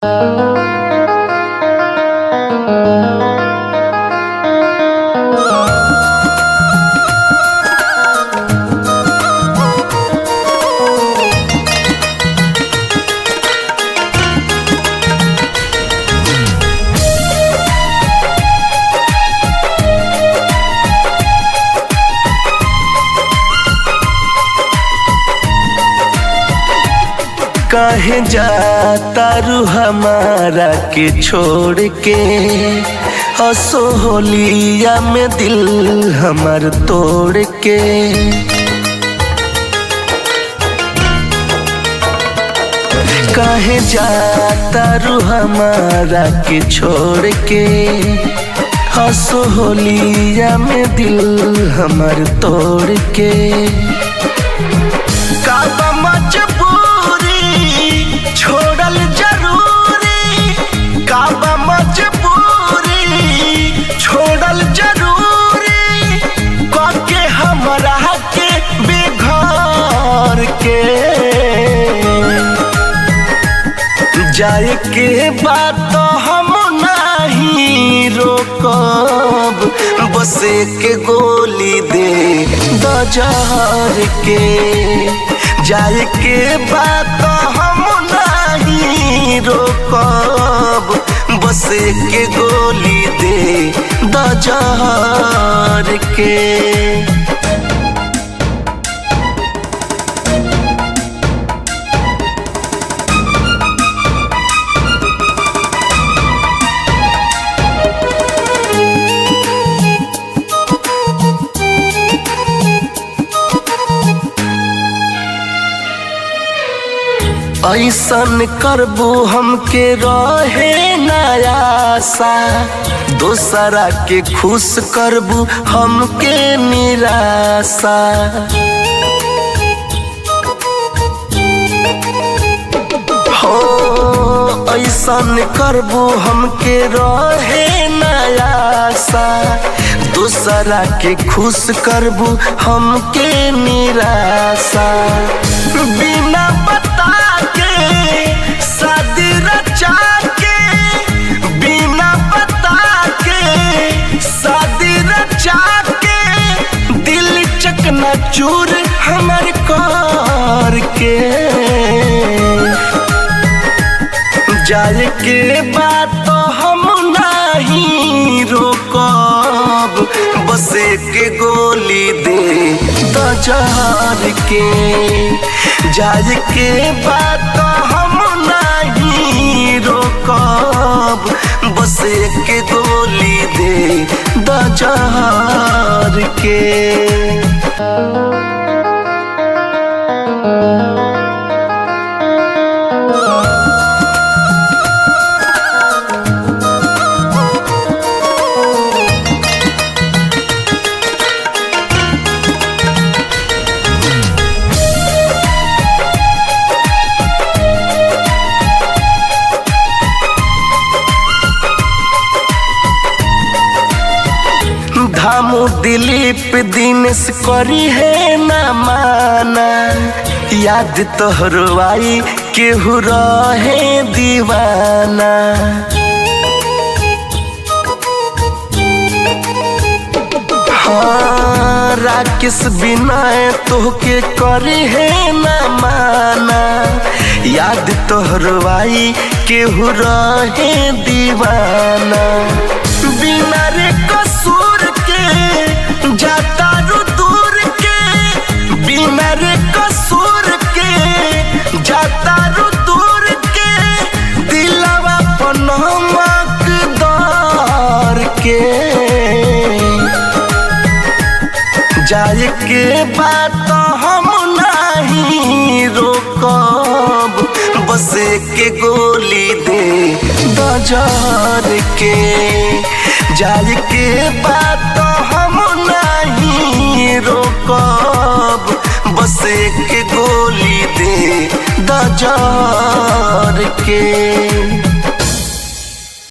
काहे जाता रू हमारा के छोड़ के असोहलिया में दिल हमार तोड़ के। काहे जाता रू हमारा के छोड़ के असोहलिया में दिल हमार तोड़ के। काबा मजबूरी छोड़ल जरूरी, काबा मजबूरी छोड़ल जरूरी, काके हमरा के बेघर के। जाए के बात हम नहीं रोकब, बस एक गोली दे द जहर के। जाए के बात हम नहीं रोकब, बस एक गोली दे द जहर के। ऐसन करबू हमके रहे नयासा, दोसरा के खुश करबू हमके निराशा। हो ऐसन करबू हमके रहे नयासा, दोसरा के खुश करबू हमके निराशा। बिना बता के शादी रचा के, बिना बता के शादी रचा के, दिल चकनाचूर हमर कर के। जाए के बात तो हम नहीं रोकब, बस एक गोली दे द जहर के। जाए के बात तो हम नहीं रोकब, बस एक गोली दे द जहर के। धामू दिलीप दिनेश करी है ना माना, याद तोहरो आई केहू रहे दीवाना। हाँ राकेश विनय तोहके करी है ना माना, याद तोहरो आई केहू रहे दीवाना। बिना रे कसूर के जाता रू दूर के, बिना रे कसूर के जाता रू दूर के, दिलवा पनमक दर के। जाए के बात तो हम नहीं रोकब, बस एक गोली दे द जहर के। जाए के बात तो हम नहीं रोकब, बस एक गोली दे द जहर के।